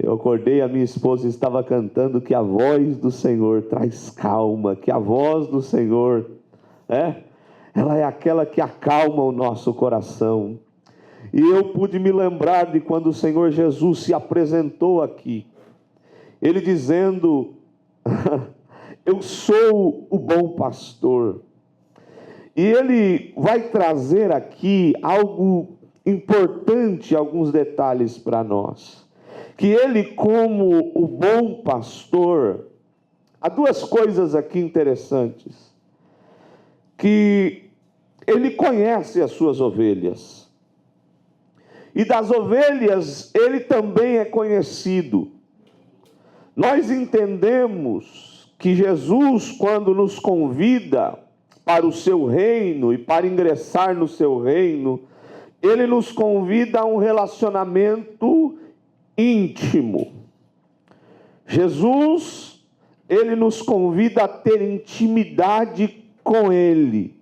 Eu acordei, a minha esposa estava cantando que a voz do Senhor traz calma, que a voz do Senhor, ela é aquela que acalma o nosso coração. E eu pude me lembrar de quando o Senhor Jesus se apresentou aqui, Ele dizendo, eu sou o bom pastor. E Ele vai trazer aqui algo importante, alguns detalhes para nós. Que Ele, como o bom pastor, há duas coisas aqui interessantes. Que Ele conhece as suas ovelhas. E das ovelhas, Ele também é conhecido. Nós entendemos que Jesus, quando nos convida para o seu reino e para ingressar no seu reino, Ele nos convida a um relacionamento íntimo. Jesus, Ele nos convida a ter intimidade com Ele.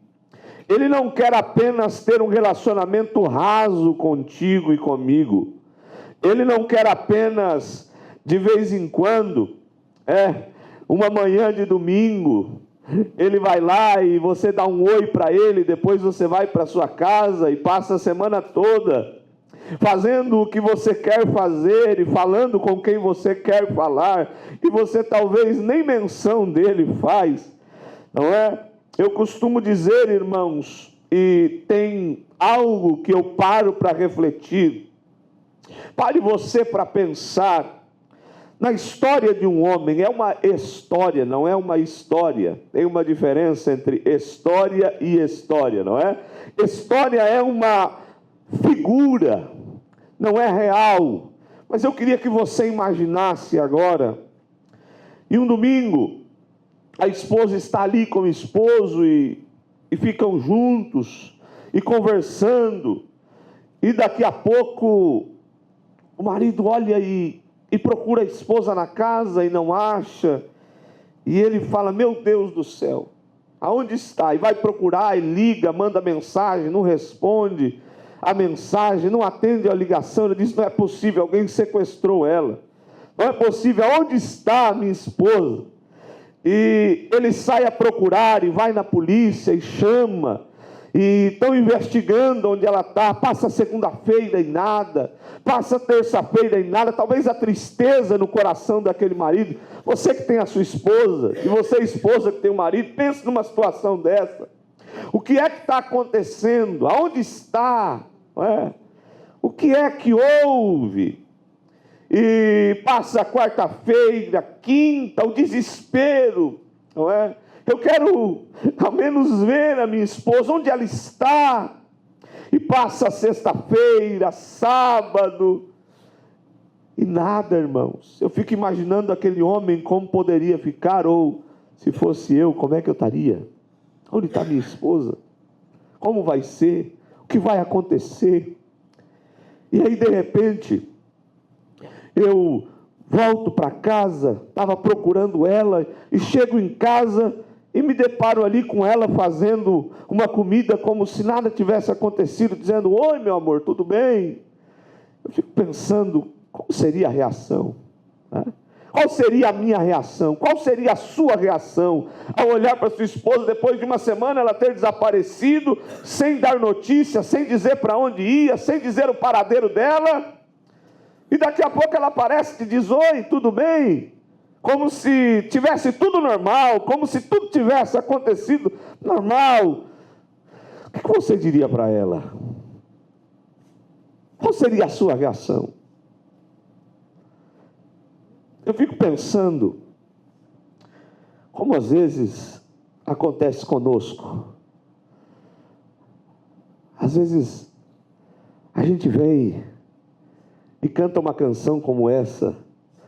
Ele não quer apenas ter um relacionamento raso contigo e comigo. Ele não quer apenas, de vez em quando, uma manhã de domingo, Ele vai lá e você dá um oi para Ele, depois você vai para sua casa e passa a semana toda fazendo o que você quer fazer e falando com quem você quer falar, e você talvez nem menção dele faz, não é? Eu costumo dizer, irmãos, e tem algo que eu paro para refletir. Pare você para pensar na história de um homem. É uma história, não é uma história. Tem uma diferença entre história e história, não é? História é uma figura, não é real. Mas eu queria que você imaginasse agora, em um domingo, a esposa está ali com o esposo e ficam juntos e conversando, e daqui a pouco o marido olha e procura a esposa na casa e não acha, e ele fala, meu Deus do céu, aonde está? E vai procurar, e liga, manda mensagem, não responde a mensagem, não atende a ligação. Ele diz, não é possível, alguém sequestrou ela, não é possível, aonde está a minha esposa? E ele sai a procurar e vai na polícia e chama, e estão investigando onde ela está. Passa segunda-feira e nada, passa terça-feira e nada. Talvez a tristeza no coração daquele marido, você que tem a sua esposa, e você esposa que tem o marido, pense numa situação dessa. O que é que está acontecendo? Aonde está? O que é que houve? E passa quarta-feira, quinta, o desespero, não é? Eu quero ao menos ver a minha esposa, onde ela está. E passa sexta-feira, sábado, e nada, irmãos. Eu fico imaginando aquele homem como poderia ficar, ou se fosse eu, como é que eu estaria? Onde está minha esposa? Como vai ser? O que vai acontecer? E aí, de repente, eu volto para casa, estava procurando ela, e chego em casa e me deparo ali com ela fazendo uma comida como se nada tivesse acontecido, dizendo, oi meu amor, tudo bem? Eu fico pensando, como seria a reação? Qual seria a minha reação? Qual seria a sua reação ao olhar para sua esposa depois de uma semana ela ter desaparecido, sem dar notícia, sem dizer para onde ia, sem dizer o paradeiro dela? E daqui a pouco ela aparece e te diz, oi, tudo bem? Como se tivesse tudo normal, como se tudo tivesse acontecido normal. O que você diria para ela? Qual seria a sua reação? Eu fico pensando, como às vezes acontece conosco. Às vezes a gente vem e canta uma canção como essa,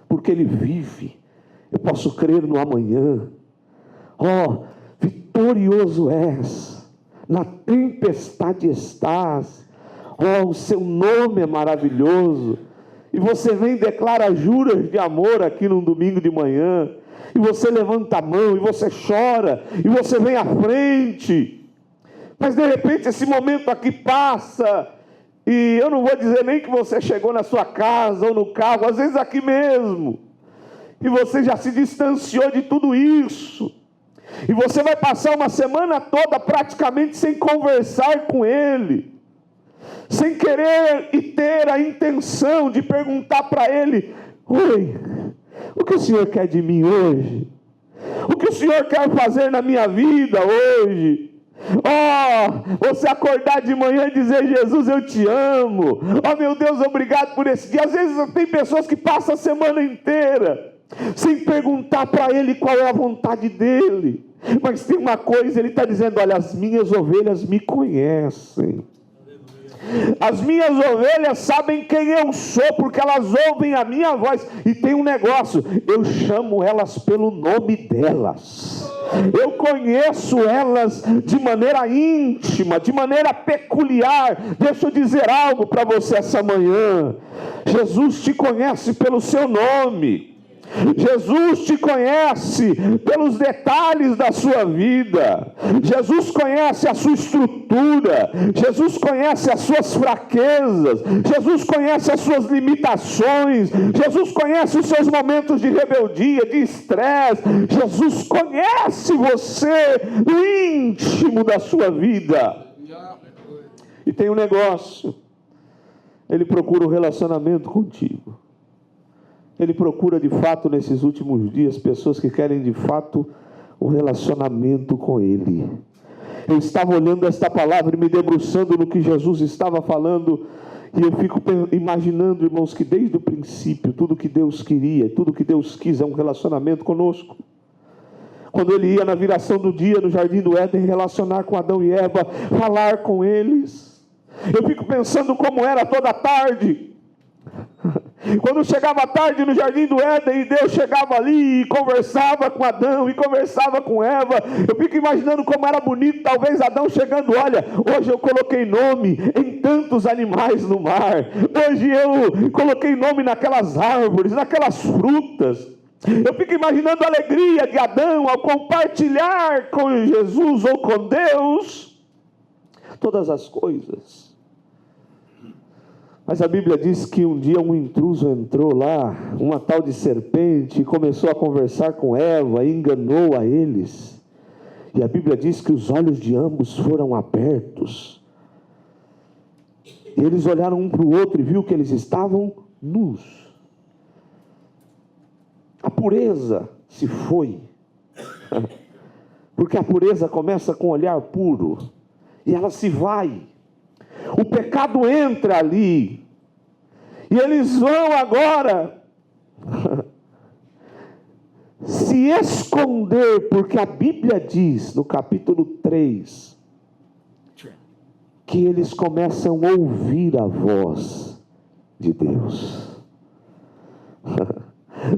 porque Ele vive, eu posso crer no amanhã. Vitorioso és, na tempestade estás, o seu nome é maravilhoso. E você vem e declara juras de amor aqui num domingo de manhã, e você levanta a mão, e você chora, e você vem à frente, mas de repente esse momento aqui passa, E eu não vou dizer nem que você chegou na sua casa ou no carro, às vezes aqui mesmo, e você já se distanciou de tudo isso, e você vai passar uma semana toda praticamente sem conversar com Ele, sem querer e ter a intenção de perguntar para Ele: oi, o que o Senhor quer de mim hoje? O que o Senhor quer fazer na minha vida hoje? Você acordar de manhã e dizer: Jesus, eu te amo. Meu Deus, obrigado por esse dia. Às vezes tem pessoas que passam a semana inteira sem perguntar para Ele qual é a vontade dEle. Mas tem uma coisa, Ele está dizendo: olha, as minhas ovelhas me conhecem. As minhas ovelhas sabem quem eu sou, porque elas ouvem a minha voz. E tem um negócio: eu chamo elas pelo nome delas. Eu conheço elas de maneira íntima, de maneira peculiar. Deixa eu dizer algo para você essa manhã: Jesus te conhece pelo seu nome. Jesus te conhece pelos detalhes da sua vida. Jesus conhece a sua estrutura. Jesus conhece as suas fraquezas. Jesus conhece as suas limitações. Jesus conhece os seus momentos de rebeldia, de estresse. Jesus conhece você no íntimo da sua vida. E tem um negócio: Ele procura um relacionamento contigo. Ele procura de fato nesses últimos dias pessoas que querem de fato um relacionamento com Ele. Eu estava olhando esta palavra e me debruçando no que Jesus estava falando, e eu fico imaginando, irmãos, que desde o princípio tudo que Deus queria, tudo que Deus quis é um relacionamento conosco. Quando Ele ia na viração do dia no jardim do Éden relacionar com Adão e Eva, falar com eles, eu fico pensando como era toda tarde. Quando chegava a tarde no jardim do Éden, e Deus chegava ali e conversava com Adão e conversava com Eva, eu fico imaginando como era bonito, talvez Adão chegando: olha, hoje eu coloquei nome em tantos animais no mar, hoje eu coloquei nome naquelas árvores, naquelas frutas. Eu fico imaginando a alegria de Adão ao compartilhar com Jesus ou com Deus todas as coisas. Mas a Bíblia diz que um dia um intruso entrou lá, uma tal de serpente, e começou a conversar com Eva, e enganou a eles. E a Bíblia diz que os olhos de ambos foram abertos. E eles olharam um para o outro e viu que eles estavam nus. A pureza se foi. Porque a pureza começa com um olhar puro, e ela se vai. O pecado entra ali, e eles vão agora se esconder, porque a Bíblia diz no capítulo 3 que eles começam a ouvir a voz de Deus.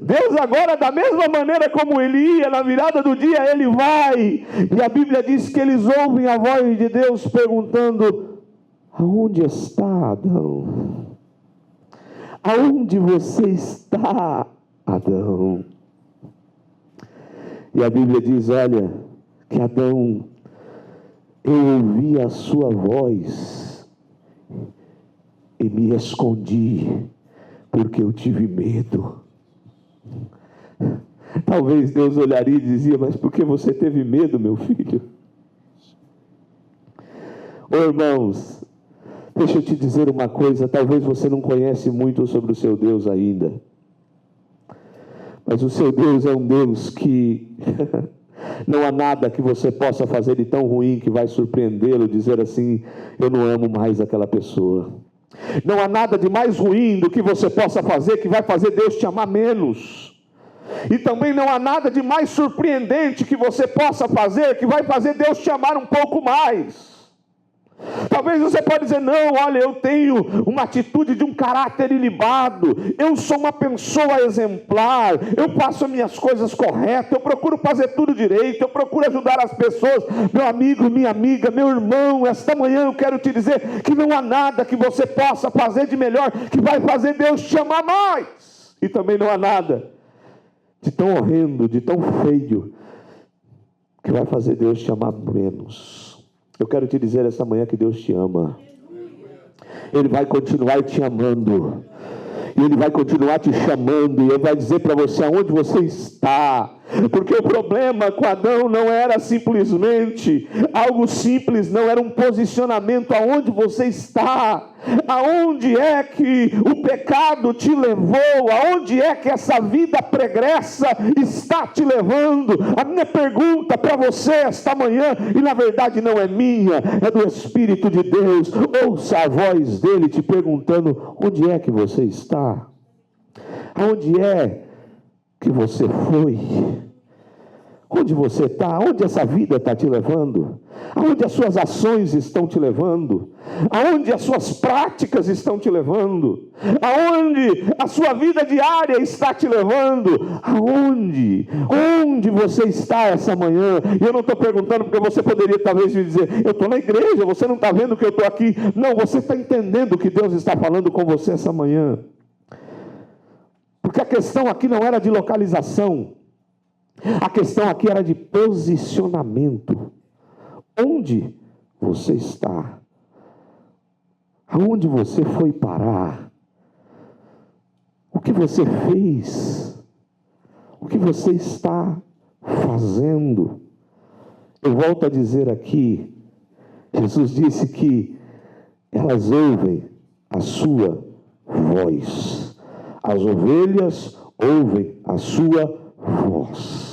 Deus agora, da mesma maneira como Ele ia na virada do dia, Ele vai, e a Bíblia diz que eles ouvem a voz de Deus perguntando: aonde está Adão? Aonde você está, Adão? E a Bíblia diz: olha, que Adão, eu ouvi a sua voz e me escondi, porque eu tive medo. Talvez Deus olharia e dizia: mas por que você teve medo, meu filho? Irmãos, deixa eu te dizer uma coisa, talvez você não conhece muito sobre o seu Deus ainda, mas o seu Deus é um Deus que não há nada que você possa fazer de tão ruim que vai surpreendê-lo, dizer assim: eu não amo mais aquela pessoa. Não há nada de mais ruim do que você possa fazer que vai fazer Deus te amar menos. E também não há nada de mais surpreendente que você possa fazer que vai fazer Deus te amar um pouco mais. Talvez você pode dizer: não, olha, eu tenho uma atitude de um caráter ilibado, eu sou uma pessoa exemplar, eu faço as minhas coisas corretas, eu procuro fazer tudo direito, eu procuro ajudar as pessoas. Meu amigo, minha amiga, meu irmão, esta manhã eu quero te dizer que não há nada que você possa fazer de melhor que vai fazer Deus te amar mais. E também não há nada de tão horrendo, de tão feio, que vai fazer Deus te amar menos. Eu quero te dizer essa manhã que Deus te ama. Ele vai continuar te amando. E Ele vai continuar te chamando. E Ele vai dizer para você aonde você está. Porque o problema com Adão não era simplesmente algo simples, não era um posicionamento aonde você está, aonde é que o pecado te levou, aonde é que essa vida pregressa está te levando. A minha pergunta para você esta manhã, e na verdade não é minha, é do Espírito de Deus. Ouça a voz dele te perguntando: onde é que você está? Aonde é que você foi? Onde você está? Aonde essa vida está te levando? Aonde as suas ações estão te levando? Aonde as suas práticas estão te levando? Aonde a sua vida diária está te levando? Aonde? Onde você está essa manhã? E eu não estou perguntando porque você poderia talvez me dizer: eu estou na igreja, você não está vendo que eu estou aqui. Não, você está entendendo o que Deus está falando com você essa manhã. Porque a questão aqui não era de localização. A questão aqui era de posicionamento. Onde você está? Aonde você foi parar? O que você fez? O que você está fazendo? Eu volto a dizer aqui, Jesus disse que elas ouvem a sua voz. As ovelhas ouvem a sua voz.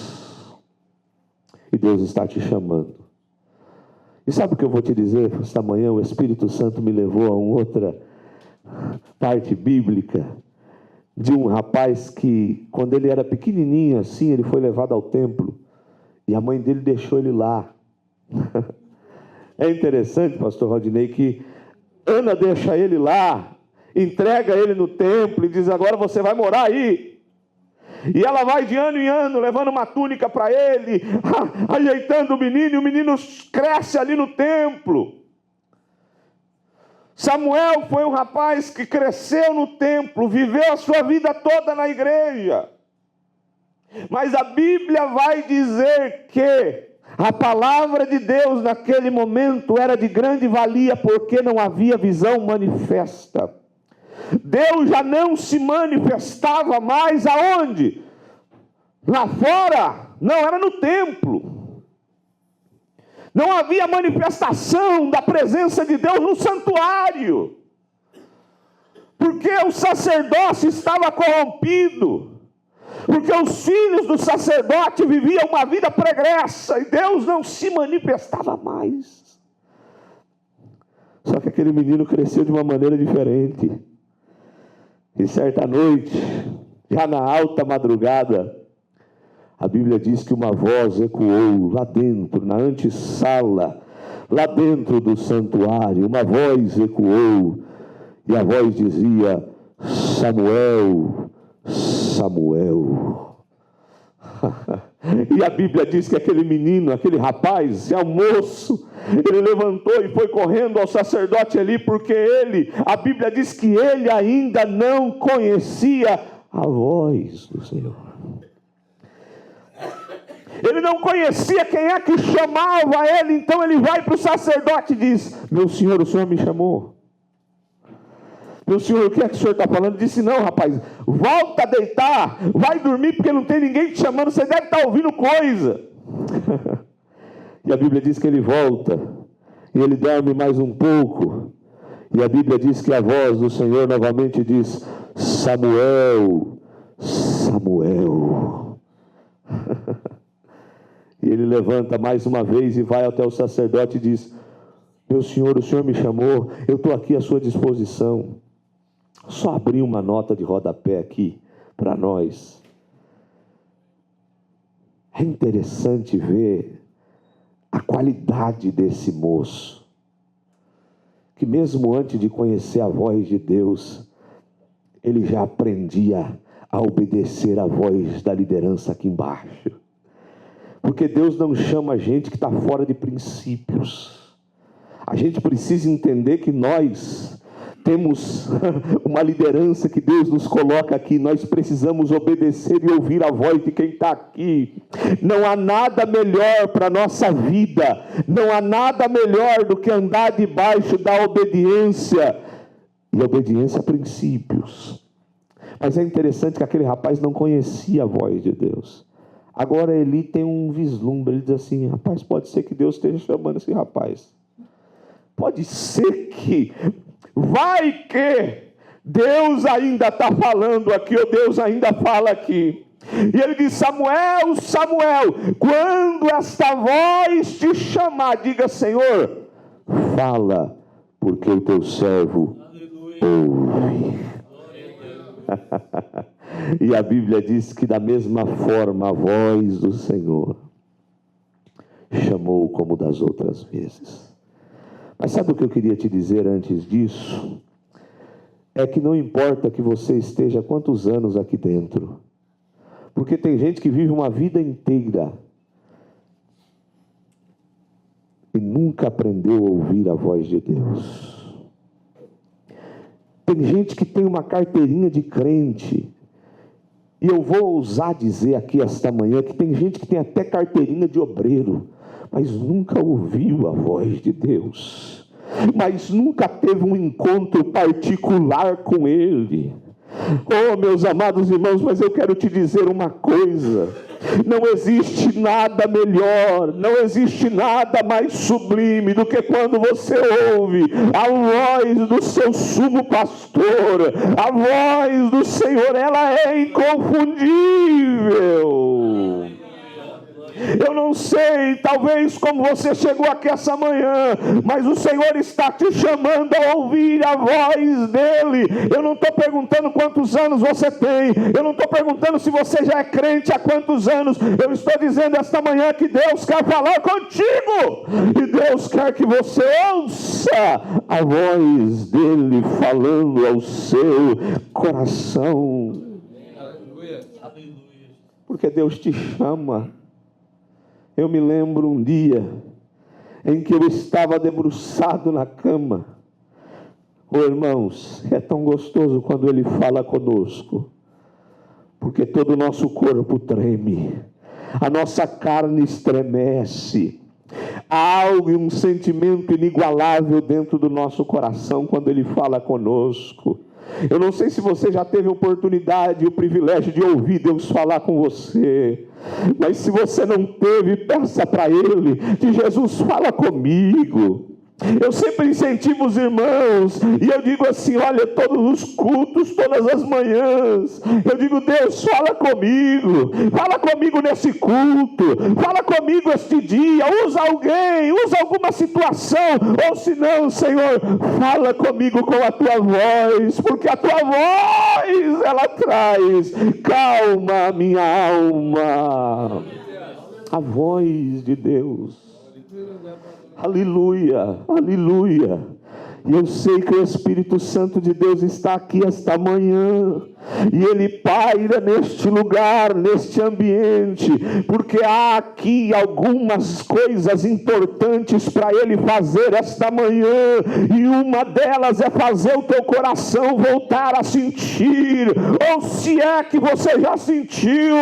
E Deus está te chamando. E sabe o que eu vou te dizer? Esta manhã o Espírito Santo me levou a uma outra parte bíblica de um rapaz que, quando ele era pequenininho assim, ele foi levado ao templo e a mãe dele deixou ele lá. É interessante, pastor Rodinei, que Ana deixa ele lá, entrega ele no templo e diz: agora você vai morar aí. E ela vai de ano em ano, levando uma túnica para ele, ajeitando o menino, e o menino cresce ali no templo. Samuel foi um rapaz que cresceu no templo, viveu a sua vida toda na igreja. Mas a Bíblia vai dizer que a palavra de Deus naquele momento era de grande valia, porque não havia visão manifesta. Deus já não se manifestava mais aonde? Lá fora, não, era no templo. Não havia manifestação da presença de Deus no santuário, porque o sacerdócio estava corrompido, porque os filhos do sacerdote viviam uma vida pregressa, e Deus não se manifestava mais. Só que aquele menino cresceu de uma maneira diferente. E certa noite, já na alta madrugada, a Bíblia diz que uma voz ecoou lá dentro, na antessala, lá dentro do santuário. Uma voz ecoou, e a voz dizia: Samuel, Samuel. E a Bíblia diz que aquele menino, aquele rapaz, é um moço, ele levantou e foi correndo ao sacerdote ali, porque a Bíblia diz que ele ainda não conhecia a voz do Senhor. Ele não conhecia quem é que chamava ele. Então ele vai para o sacerdote e diz: meu senhor, o senhor me chamou. Meu senhor, o que é que o senhor está falando? Ele disse: não, rapaz, volta a deitar, vai dormir, porque não tem ninguém te chamando, você deve estar ouvindo coisa. E a Bíblia diz que ele volta, e ele dorme mais um pouco, e a Bíblia diz que a voz do Senhor novamente diz: Samuel, Samuel. E ele levanta mais uma vez e vai até o sacerdote e diz: meu senhor, o senhor me chamou, eu estou aqui à sua disposição. Só abrir uma nota de rodapé aqui para nós. É interessante ver a qualidade desse moço, que mesmo antes de conhecer a voz de Deus, ele já aprendia a obedecer a voz da liderança aqui embaixo. Porque Deus não chama a gente que está fora de princípios. A gente precisa entender que nós temos uma liderança que Deus nos coloca aqui. Nós precisamos obedecer e ouvir a voz de quem está aqui. Não há nada melhor para a nossa vida. Não há nada melhor do que andar debaixo da obediência e obediência a princípios. Mas é interessante que aquele rapaz não conhecia a voz de Deus. Agora Eli tem um vislumbre, ele diz assim: rapaz, pode ser que Deus esteja chamando esse rapaz. Pode ser que, vai que Deus ainda está falando aqui, ou Deus ainda fala aqui. E ele diz: Samuel, Samuel, quando esta voz te chamar, diga: Senhor, fala, porque o teu servo ouve. E a Bíblia diz que da mesma forma a voz do Senhor chamou como das outras vezes. Mas sabe o que eu queria te dizer antes disso? É que não importa que você esteja quantos anos aqui dentro, porque tem gente que vive uma vida inteira e nunca aprendeu a ouvir a voz de Deus. Tem gente que tem uma carteirinha de crente, e eu vou ousar dizer aqui esta manhã que tem gente que tem até carteirinha de obreiro, mas nunca ouviu a voz de Deus, mas nunca teve um encontro particular com Ele. Oh, meus amados irmãos, mas eu quero te dizer uma coisa: não existe nada melhor, não existe nada mais sublime do que quando você ouve a voz do seu sumo pastor. A voz do Senhor, ela é inconfundível. Eu não sei, talvez como você chegou aqui essa manhã, mas o Senhor está te chamando a ouvir a voz dEle. Eu não estou perguntando quantos anos você tem, eu não estou perguntando se você já é crente há quantos anos. Eu estou dizendo esta manhã que Deus quer falar contigo, e Deus quer que você ouça a voz dEle falando ao seu coração. Porque Deus te chama. Eu me lembro um dia em que eu estava debruçado na cama. Oh, irmãos, é tão gostoso quando Ele fala conosco, porque todo o nosso corpo treme, a nossa carne estremece. Há algo, um sentimento inigualável dentro do nosso coração quando Ele fala conosco. Eu não sei se você já teve a oportunidade e o privilégio de ouvir Deus falar com você, mas se você não teve, peça para Ele, que Jesus fala comigo. Eu sempre incentivo os irmãos, e eu digo assim: olha, todos os cultos, todas as manhãs, eu digo: Deus, fala comigo nesse culto, fala comigo este dia, usa alguém, usa alguma situação, ou se não, Senhor, fala comigo com a tua voz, porque a tua voz, ela traz calma à minha alma. A voz de Deus. Aleluia, aleluia. E eu sei que o Espírito Santo de Deus está aqui esta manhã, e Ele paira neste lugar, neste ambiente, porque há aqui algumas coisas importantes para Ele fazer esta manhã, e uma delas é fazer o teu coração voltar a sentir, ou se é que você já sentir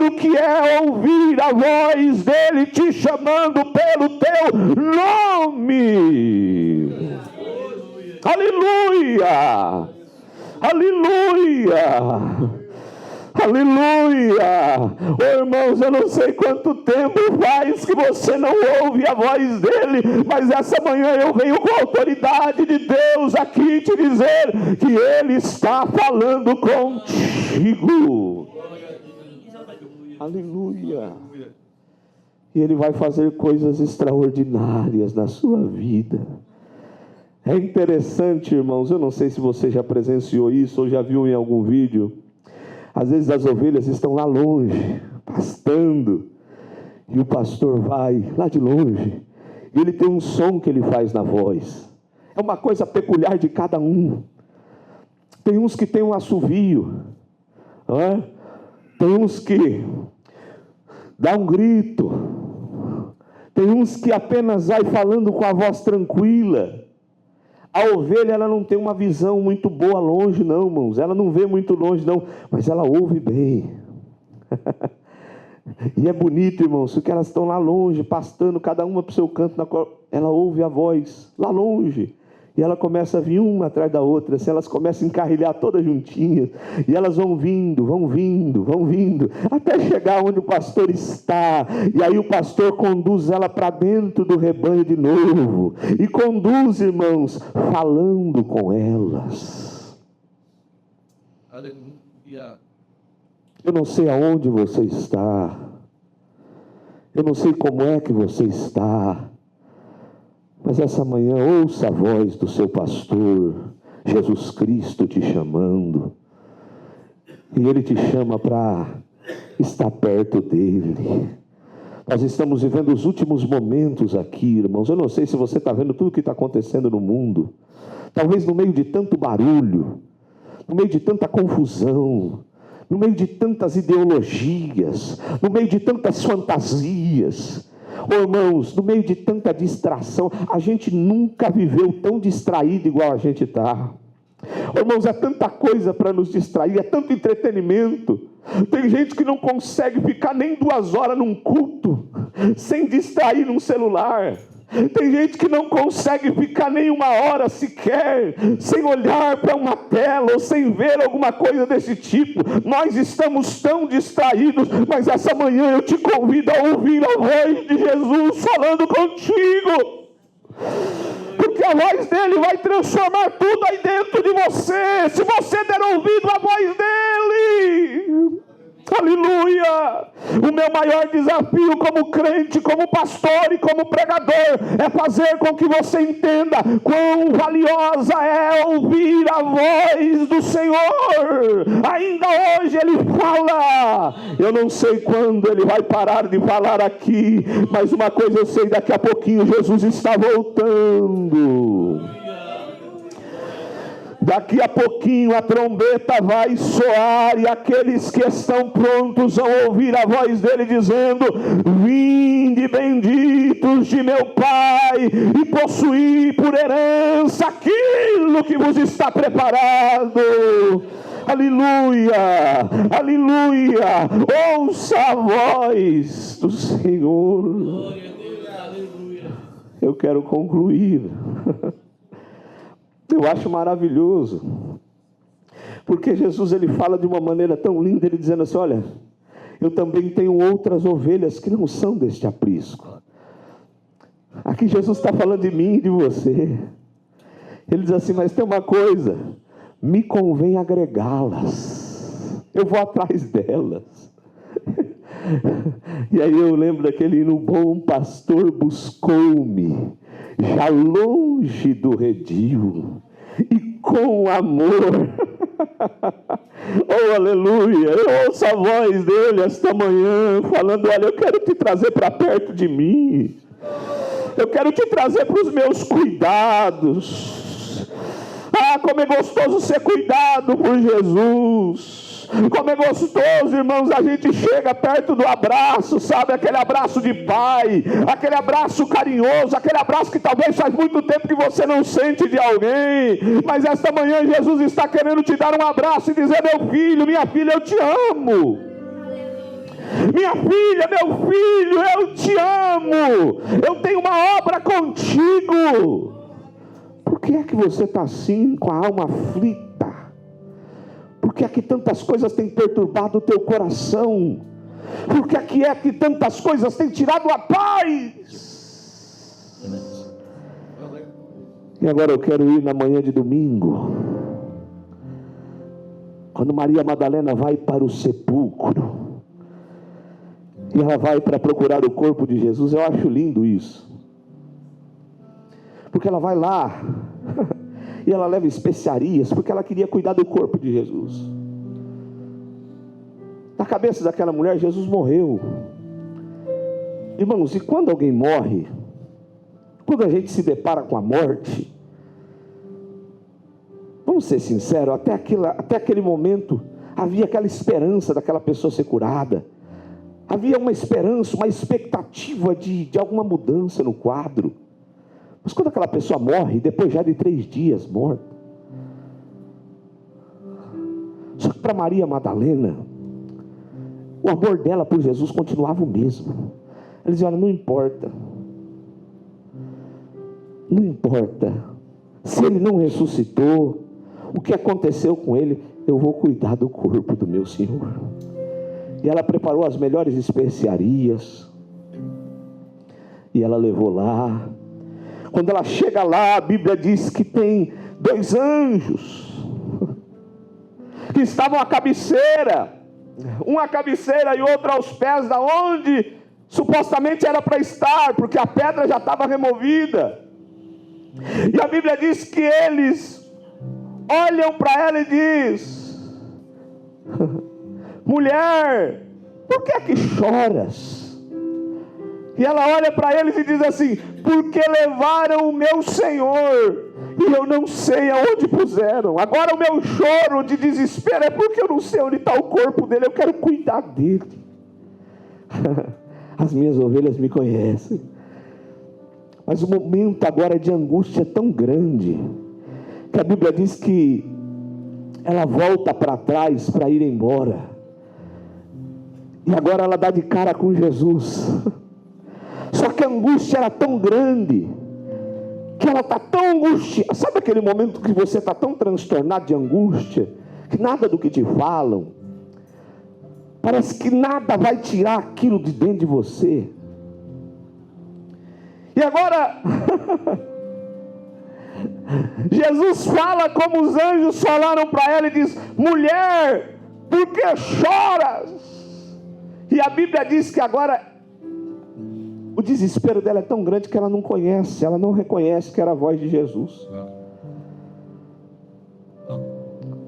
o que é ouvir a voz dEle te chamando pelo teu nome. Aleluia, aleluia, aleluia. Oh, irmãos, eu não sei quanto tempo faz que você não ouve a voz dEle, mas essa manhã eu venho com a autoridade de Deus aqui te dizer que Ele está falando contigo. Aleluia. E Ele vai fazer coisas extraordinárias na sua vida. É interessante, irmãos, eu não sei se você já presenciou isso ou já viu em algum vídeo. Às vezes as ovelhas estão lá longe, pastando, e o pastor vai lá de longe, e ele tem um som que ele faz na voz. É uma coisa peculiar de cada um. Tem uns que tem um assovio, não é? Tem uns que dá um grito, tem uns que apenas vai falando com a voz tranquila. A ovelha, ela não tem uma visão muito boa longe não, irmãos, ela não vê muito longe não, mas ela ouve bem. E é bonito, irmãos, porque elas estão lá longe, pastando, cada uma para o seu canto, ela ouve a voz lá longe, E ela começa a vir uma atrás da outra, assim, elas começam a encarrilhar todas juntinhas, e elas vão vindo, até chegar onde o pastor está, e aí o pastor conduz ela para dentro do rebanho de novo, e conduz, irmãos, falando com elas. Aleluia. Eu não sei aonde você está, eu não sei como é que você está, mas essa manhã ouça a voz do seu pastor, Jesus Cristo te chamando, e Ele te chama para estar perto dEle. Nós estamos vivendo os últimos momentos aqui, irmãos. Eu não sei se você está vendo tudo o que está acontecendo no mundo, talvez no meio de tanto barulho, no meio de tanta confusão, no meio de tantas ideologias, no meio de tantas fantasias, irmãos, no meio de tanta distração. A gente nunca viveu tão distraído igual a gente está. Irmãos, é tanta coisa para nos distrair, é tanto entretenimento. Tem gente que não consegue ficar nem 2 horas num culto sem distrair num celular. Tem gente que não consegue ficar nem 1 hora sequer sem olhar para uma tela ou sem ver alguma coisa desse tipo. Nós estamos tão distraídos, mas essa manhã eu te convido a ouvir a voz de Jesus falando contigo, porque a voz dele vai transformar tudo aí dentro de você, se você der ouvido à voz dele. Aleluia! O meu maior desafio como crente, como pastor e como pregador é fazer com que você entenda quão valiosa é ouvir a voz do Senhor. Ainda hoje Ele fala. Eu não sei quando Ele vai parar de falar aqui, mas uma coisa eu sei, daqui a pouquinho Jesus está voltando. Daqui a pouquinho a trombeta vai soar, e aqueles que estão prontos vão ouvir a voz dele dizendo: vinde benditos de meu Pai, e possuí por herança aquilo que vos está preparado. Aleluia, aleluia, ouça a voz do Senhor. Eu quero concluir. Eu acho maravilhoso, porque Jesus ele fala de uma maneira tão linda, ele dizendo assim: olha, eu também tenho outras ovelhas que não são deste aprisco. Aqui Jesus está falando de mim e de você. Ele diz assim: mas tem uma coisa, me convém agregá-las, eu vou atrás delas. E aí eu lembro daquele hino: bom pastor buscou-me, já longe do redil, e com amor. Oh, aleluia! Eu ouço a voz dele esta manhã, falando: olha, eu quero te trazer para perto de mim, eu quero te trazer para os meus cuidados. Ah, como é gostoso ser cuidado por Jesus. Como é gostoso, irmãos, a gente chega perto do abraço, sabe? Aquele abraço de pai, aquele abraço carinhoso, aquele abraço que talvez faz muito tempo que você não sente de alguém, mas esta manhã Jesus está querendo te dar um abraço e dizer: meu filho, minha filha, eu te amo. Minha filha, meu filho, eu te amo. Eu tenho uma obra contigo. Por que é que você está assim, com a alma aflita? Por que é que tantas coisas têm perturbado o teu coração? Por que é que tantas coisas têm tirado a paz? E agora eu quero ir na manhã de domingo, quando Maria Madalena vai para o sepulcro, e ela vai para procurar o corpo de Jesus. Eu acho lindo isso, porque ela vai lá e ela leva especiarias, porque ela queria cuidar do corpo de Jesus. Na cabeça daquela mulher, Jesus morreu. Irmãos, e quando alguém morre, quando a gente se depara com a morte, vamos ser sinceros, até aquele momento havia aquela esperança daquela pessoa ser curada, havia uma esperança, uma expectativa de alguma mudança no quadro. Mas quando aquela pessoa morre, depois já de 3 dias morta, só que para Maria Madalena, o amor dela por Jesus continuava o mesmo. Ela dizia: olha, não importa, Se ele não ressuscitou, o que aconteceu com ele? Eu vou cuidar do corpo do meu Senhor. E ela preparou as melhores especiarias, e ela levou lá. Quando ela chega lá, a Bíblia diz que tem 2 anjos que estavam à cabeceira, um à cabeceira e outro aos pés, da onde supostamente era para estar, porque a pedra já estava removida. E a Bíblia diz que eles olham para ela e diz: mulher, por que é que choras? E ela olha para eles e diz assim: porque levaram o meu Senhor e eu não sei aonde puseram. Agora o meu choro de desespero é porque eu não sei onde está o corpo dele, eu quero cuidar dele. As minhas ovelhas me conhecem. Mas o momento agora de angústia é tão grande, que a Bíblia diz que ela volta para trás para ir embora. E agora ela dá de cara com Jesus. Só que a angústia era tão grande, que ela está tão angustiada. Sabe aquele momento que você está tão transtornado de angústia, que nada do que te falam, parece que nada vai tirar aquilo de dentro de você. E agora, Jesus fala como os anjos falaram para ela e diz: mulher, por que choras? E a Bíblia diz que agora o desespero dela é tão grande que ela não conhece, ela não reconhece que era a voz de Jesus.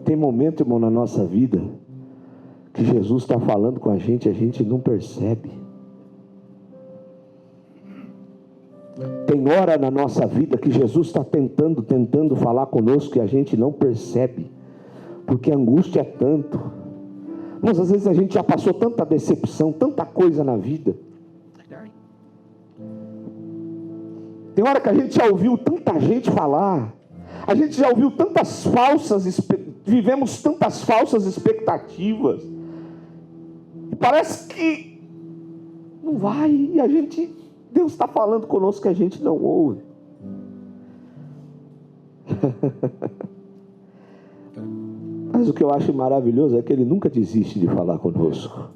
Tem momento, irmão, na nossa vida que Jesus está falando com a gente não percebe. Tem hora na nossa vida que Jesus está tentando falar conosco e a gente não percebe, porque a angústia é tanto. Mas às vezes a gente já passou tanta decepção, tanta coisa na vida. Tem hora que a gente já ouviu tanta gente falar, a gente já ouviu tantas vivemos tantas falsas expectativas, e parece que não vai, e Deus está falando conosco que a gente não ouve. Mas o que eu acho maravilhoso é que Ele nunca desiste de falar conosco.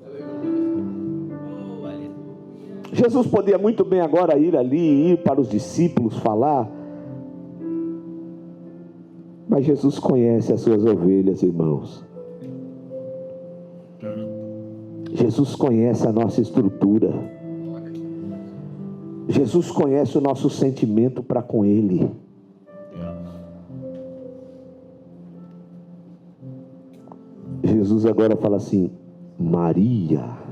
Jesus podia muito bem agora ir para os discípulos falar, mas Jesus conhece as suas ovelhas, irmãos. Jesus conhece a nossa estrutura. Jesus conhece o nosso sentimento para com Ele. Jesus agora fala assim: Maria.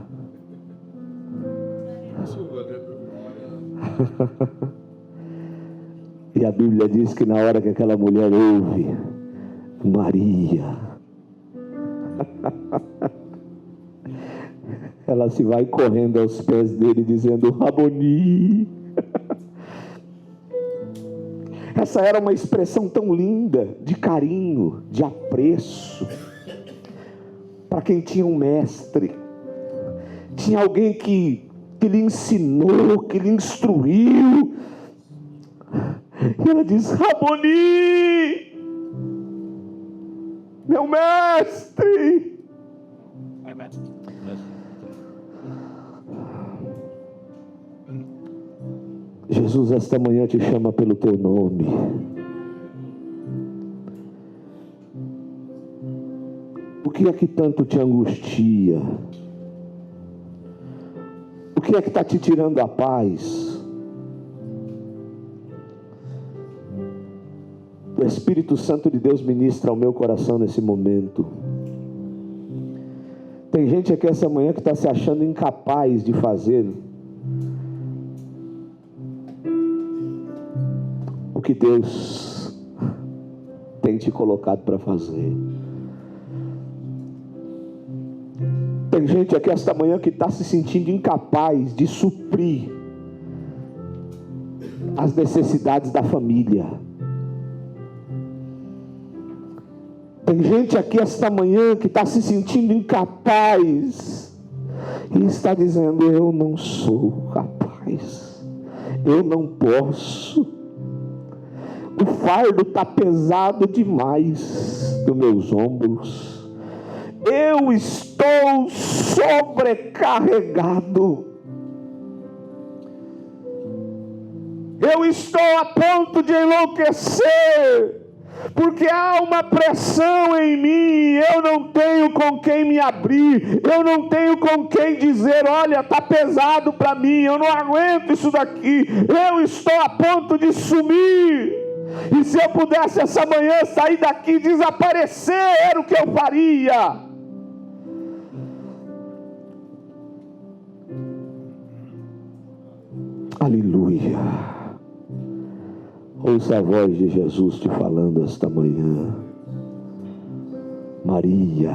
E a Bíblia diz que na hora que aquela mulher ouve Maria, ela se vai correndo aos pés dele dizendo: Raboni. Essa era uma expressão tão linda de carinho, de apreço, para quem tinha um mestre, tinha alguém que lhe ensinou, que lhe instruiu. E ela diz: Raboni, meu mestre. Jesus esta manhã te chama pelo teu nome. O que é que tanto te angustia? O que é que está te tirando a paz? O Espírito Santo de Deus ministra ao meu coração nesse momento. Tem gente aqui essa manhã que está se achando incapaz de fazer o que Deus tem te colocado para fazer. Tem gente aqui esta manhã que está se sentindo incapaz de suprir as necessidades da família. Tem gente aqui esta manhã que está se sentindo incapaz e está dizendo: eu não sou capaz, eu não posso. o fardo está pesado demais nos meus ombros. Eu estou sobrecarregado. Eu estou a ponto de enlouquecer, porque há uma pressão em mim. Eu não tenho com quem me abrir, eu não tenho com quem dizer: olha, está pesado para mim, eu não aguento isso daqui, eu estou a ponto de sumir. E se eu pudesse essa manhã sair daqui e desaparecer, era o que eu faria. Aleluia. Ouça a voz de Jesus te falando esta manhã: Maria,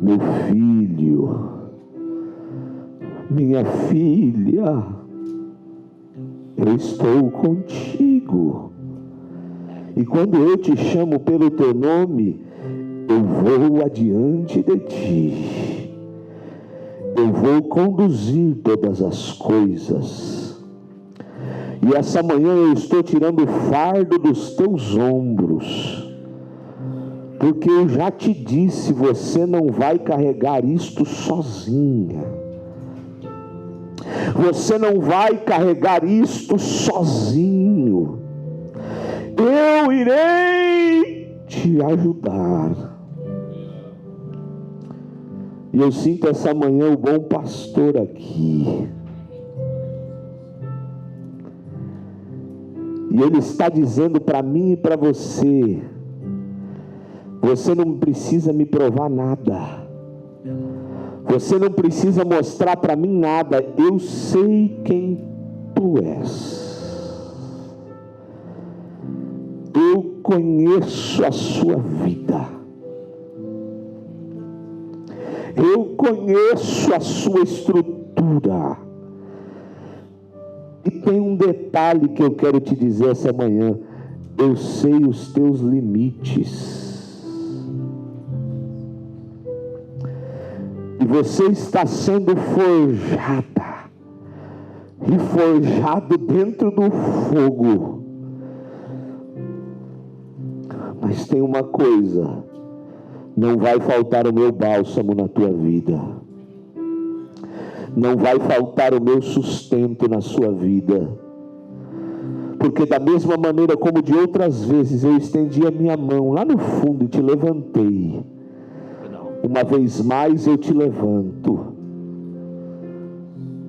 meu filho, minha filha, eu estou contigo. E quando eu te chamo pelo teu nome, eu vou adiante de ti. Eu vou conduzir todas as coisas. E essa manhã eu estou tirando o fardo dos teus ombros, porque eu já te disse, você não vai carregar isto sozinha. Você não vai carregar isto sozinho. Eu irei te ajudar. E eu sinto essa manhã o bom pastor aqui. E ele está dizendo para mim e para você: você não precisa me provar nada. Você não precisa mostrar para mim nada. Eu sei quem tu és. Eu conheço a sua vida. Eu conheço a sua estrutura. E tem um detalhe que eu quero te dizer essa manhã: eu sei os teus limites. E você está sendo forjada e forjado dentro do fogo. Mas tem uma coisa: não vai faltar o meu bálsamo na tua vida. Não vai faltar o meu sustento na sua vida. Porque da mesma maneira como de outras vezes eu estendi a minha mão lá no fundo e te levantei, uma vez mais eu te levanto.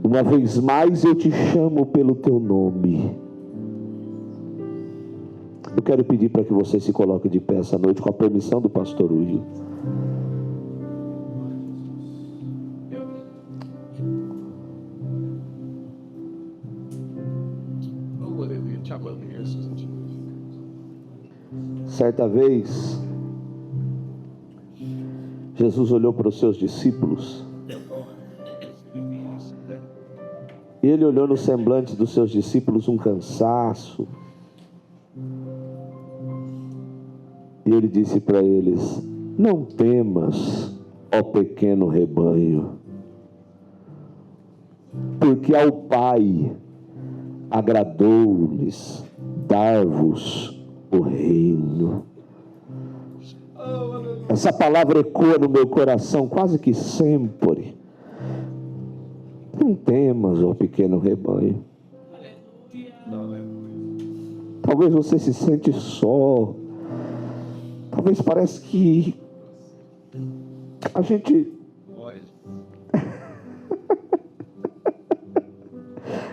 Uma vez mais eu te chamo pelo teu nome. Eu quero pedir para que você se coloque de pé essa noite, com a permissão do pastor Hugo. Certa vez, Jesus olhou para os seus discípulos. Ele olhou no semblante dos seus discípulos um cansaço. E ele disse para eles: não temas, ó pequeno rebanho, porque ao Pai agradou-lhes dar-vos o reino. Essa palavra ecoa no meu coração quase que sempre. Não temas, ó pequeno rebanho. Talvez você se sente só. Talvez parece que a gente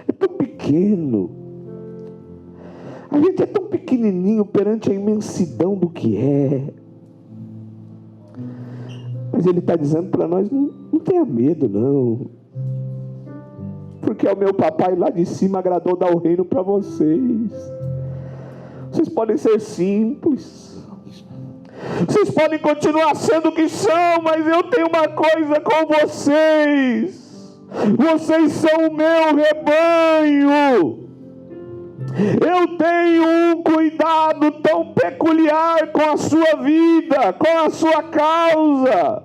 é tão pequeno. A gente é tão pequenininho perante a imensidão do que é. Mas ele está dizendo para nós: não tenha medo não. Porque o meu papai lá de cima agradou dar o reino para vocês. Vocês podem ser simples. Vocês podem continuar sendo o que são, mas eu tenho uma coisa com vocês. Vocês são o meu rebanho. Eu tenho um cuidado tão peculiar com a sua vida, com a sua causa.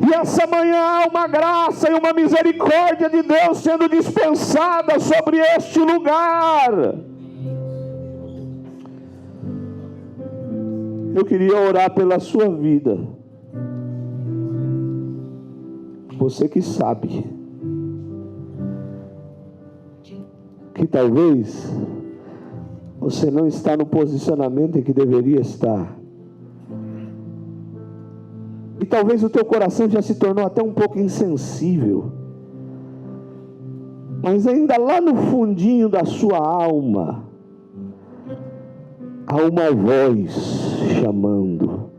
E essa manhã há uma graça e uma misericórdia de Deus sendo dispensada sobre este lugar. Eu queria orar pela sua vida. Você que sabe que talvez você não está no posicionamento em que deveria estar. E talvez o teu coração já se tornou até um pouco insensível. Mas ainda lá no fundinho da sua alma, há uma voz chamando.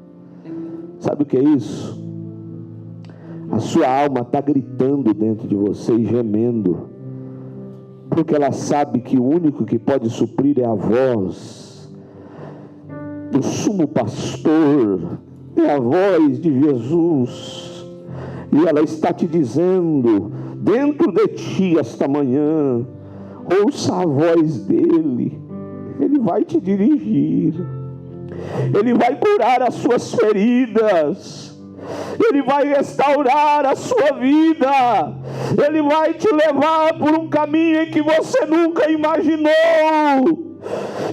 Sabe o que é isso? A sua alma está gritando dentro de você e gemendo. Porque ela sabe que o único que pode suprir é a voz do sumo pastor, é a voz de Jesus. E ela está te dizendo, dentro de ti esta manhã, ouça a voz dele. Ele vai te dirigir. Ele vai curar as suas feridas. Ele vai restaurar a sua vida. Ele vai te levar por um caminho em que você nunca imaginou.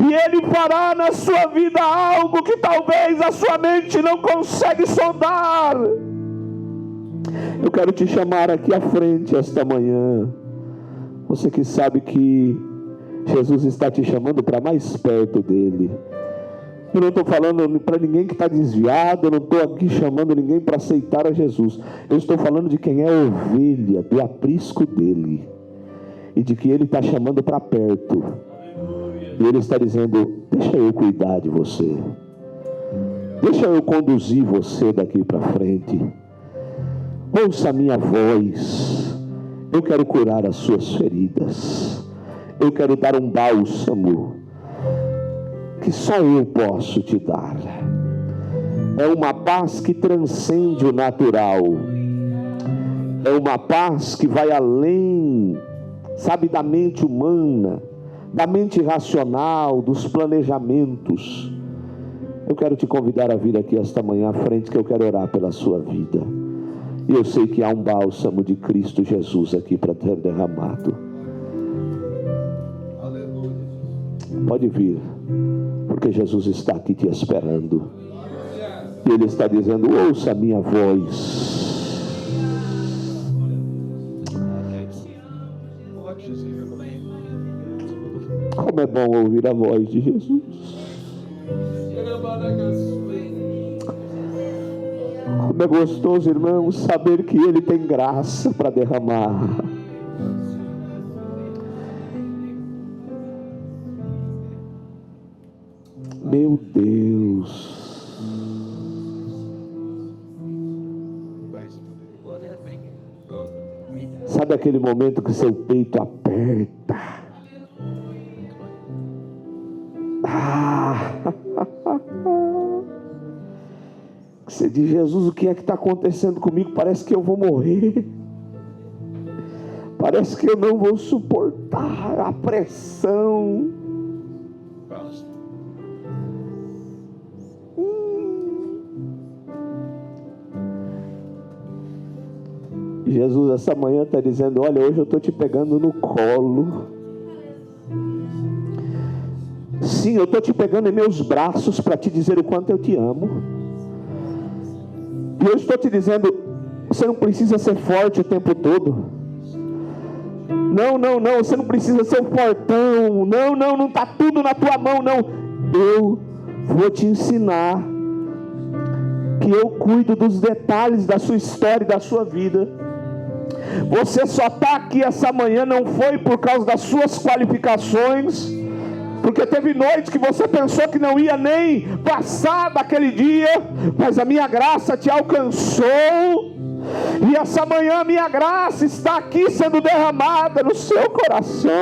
E Ele fará na sua vida algo que talvez a sua mente não consegue sondar. Eu quero te chamar aqui à frente esta manhã. Você que sabe que Jesus está te chamando para mais perto dEle. Eu não estou falando para ninguém que está desviado, eu não estou aqui chamando ninguém para aceitar a Jesus. Eu estou falando de quem é ovelha, do aprisco dele. E de que ele está chamando para perto. E ele está dizendo, deixa eu cuidar de você. Deixa eu conduzir você daqui para frente. Ouça a minha voz. Eu quero curar as suas feridas. Eu quero dar um bálsamo que só eu posso te dar. É uma paz que transcende o natural. É uma paz que vai além, sabe, da mente humana, da mente racional, dos planejamentos. Eu quero te convidar a vir aqui esta manhã à frente, que eu quero orar pela sua vida. E eu sei que há um bálsamo de Cristo Jesus aqui para ser derramado. Pode vir, porque Jesus está aqui te esperando. E Ele está dizendo, ouça a minha voz. Como é bom ouvir a voz de Jesus. Como é gostoso, irmãos, saber que Ele tem graça para derramar. Meu Deus. Sabe aquele momento que seu peito aperta? Você diz, Jesus, o que é que está acontecendo comigo? Parece que eu vou morrer. Parece que eu não vou suportar a pressão. Jesus essa manhã está dizendo, olha, hoje eu estou te pegando no colo. Sim, eu estou te pegando em meus braços para te dizer o quanto eu te amo. E eu estou te dizendo, você não precisa ser forte o tempo todo. Não, você não precisa ser um fortão. Não está tudo na tua mão, não. Eu vou te ensinar que eu cuido dos detalhes da sua história e da sua vida. Você só está aqui essa manhã, não foi por causa das suas qualificações, porque teve noite que você pensou que não ia nem passar daquele dia, mas a minha graça te alcançou, e essa manhã a minha graça está aqui sendo derramada no seu coração.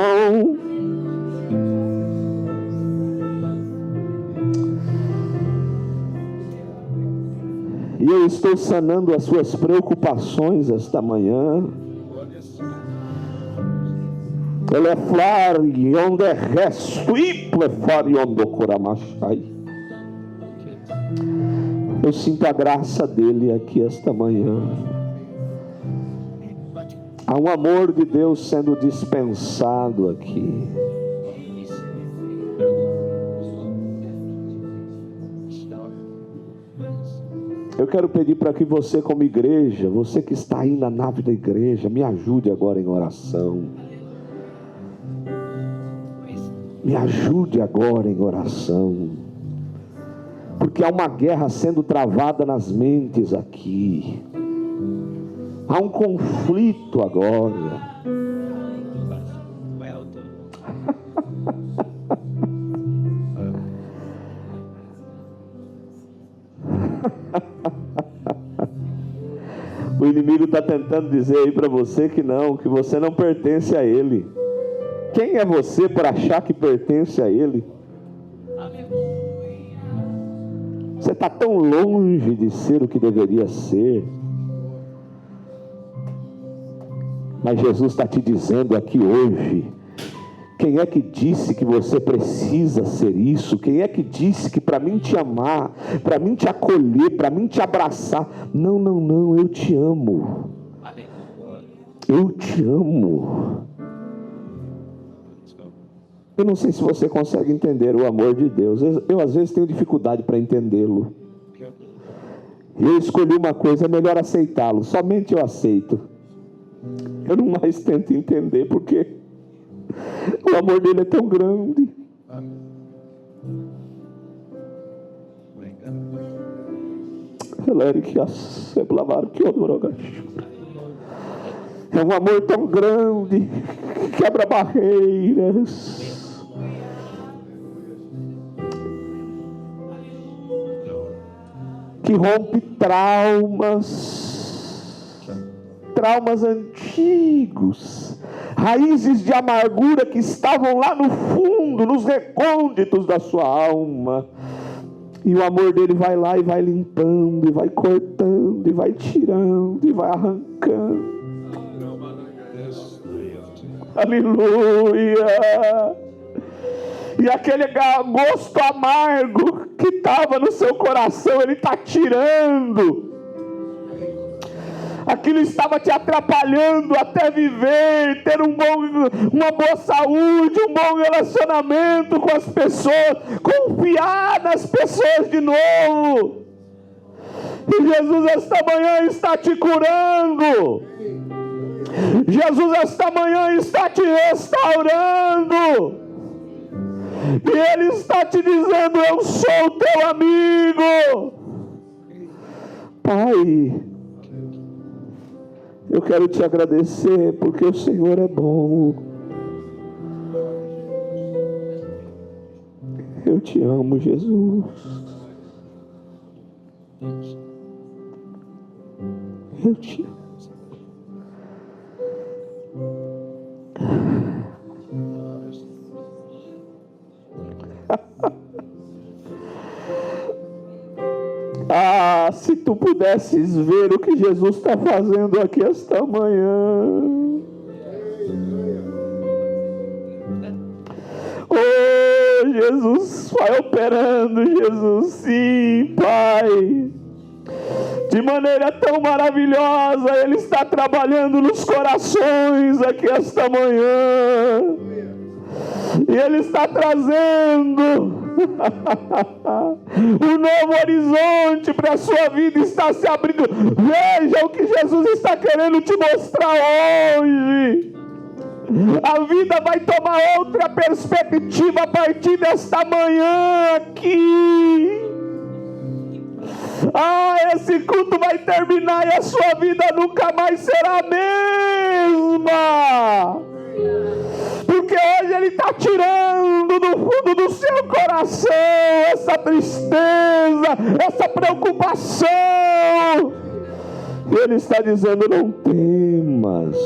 E eu estou sanando as suas preocupações esta manhã. Ele é flari, onde é resto, iple fari, onde coramachai. Eu sinto a graça dele aqui esta manhã. Há um amor de Deus sendo dispensado aqui. Eu quero pedir para que você, como igreja, você que está aí na nave da igreja, me ajude agora em oração. Me ajude agora em oração. Porque há uma guerra sendo travada nas mentes aqui. Há um conflito agora. O inimigo está tentando dizer aí para você que você não pertence a ele. Quem é você para achar que pertence a ele? Você está tão longe de ser o que deveria ser. Mas Jesus está te dizendo aqui hoje: quem é que disse que você precisa ser isso? Quem é que disse que para mim te amar, para mim te acolher, para mim te abraçar? Não, eu te amo. Eu te amo. Eu não sei se você consegue entender o amor de Deus. Eu às vezes tenho dificuldade para entendê-lo. Eu escolhi uma coisa, é melhor aceitá-lo. Somente eu aceito. Eu não mais tento entender, porque o amor dele é tão grande. É um amor tão grande que quebra barreiras. Que rompe traumas antigos, raízes de amargura que estavam lá no fundo, nos recônditos da sua alma. E o amor dele vai lá e vai limpando, e vai cortando, e vai tirando, e vai arrancando. Aleluia! E aquele gosto amargo que estava no seu coração, ele está tirando. Aquilo estava te atrapalhando até viver, ter uma boa saúde, um bom relacionamento com as pessoas, confiar nas pessoas de novo. E Jesus esta manhã está te curando. Jesus esta manhã está te restaurando. E Ele está te dizendo: eu sou o teu amigo. Pai, eu quero te agradecer porque o Senhor é bom. Eu te amo, Jesus. Eu te amo. Ah, se tu pudesses ver o que Jesus está fazendo aqui esta manhã. Oh, Jesus vai operando, Jesus, sim, Pai. De maneira tão maravilhosa, Ele está trabalhando nos corações aqui esta manhã. E Ele está trazendo um novo horizonte para a sua vida, está se abrindo. Veja o que Jesus está querendo te mostrar hoje. A vida vai tomar outra perspectiva a partir desta manhã aqui. Esse culto vai terminar e a sua vida nunca mais será a mesma. Porque hoje Ele está tirando do fundo do seu coração essa tristeza, essa preocupação. E Ele está dizendo: não temas.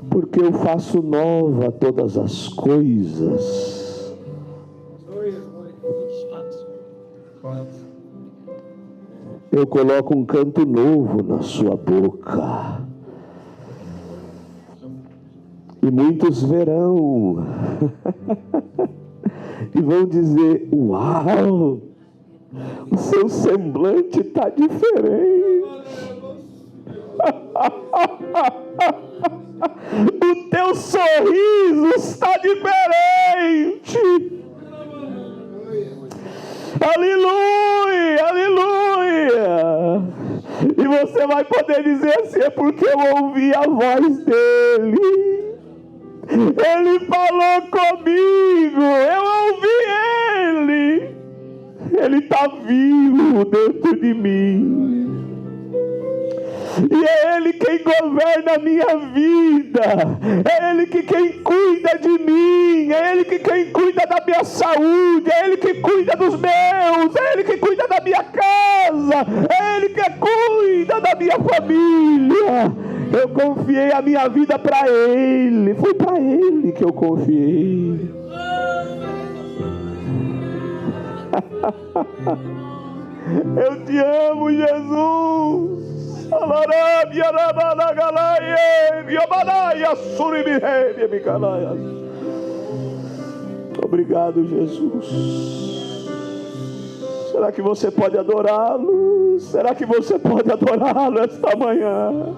Porque eu faço nova todas as coisas. Eu coloco um canto novo na sua boca. E muitos verão e vão dizer: uau, O seu semblante está diferente. O teu sorriso está diferente. Aleluia, aleluia. E você vai poder dizer assim: é porque eu ouvi a voz dele. Ele falou comigo, eu ouvi ele. Ele está vivo dentro de mim. E é Ele quem governa a minha vida. É Ele quem cuida de mim. É Ele quem cuida da minha saúde. É Ele que cuida dos meus. É Ele que cuida da minha casa. É Ele que cuida da minha família. Eu confiei a minha vida para Ele. Foi para Ele que eu confiei. Eu te amo, Jesus. Obrigado, Jesus. Será que você pode adorá-lo? Será que você pode adorá-lo esta manhã?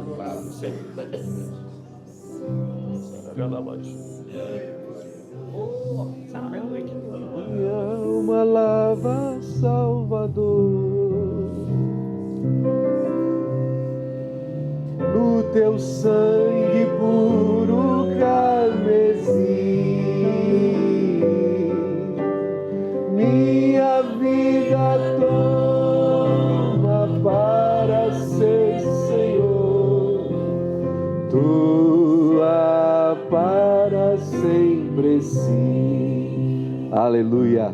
Minha alma lava, Salvador, no teu sangue puro carmesim. Minha vida toma para ser, Senhor, tua para sempre sim. Aleluia.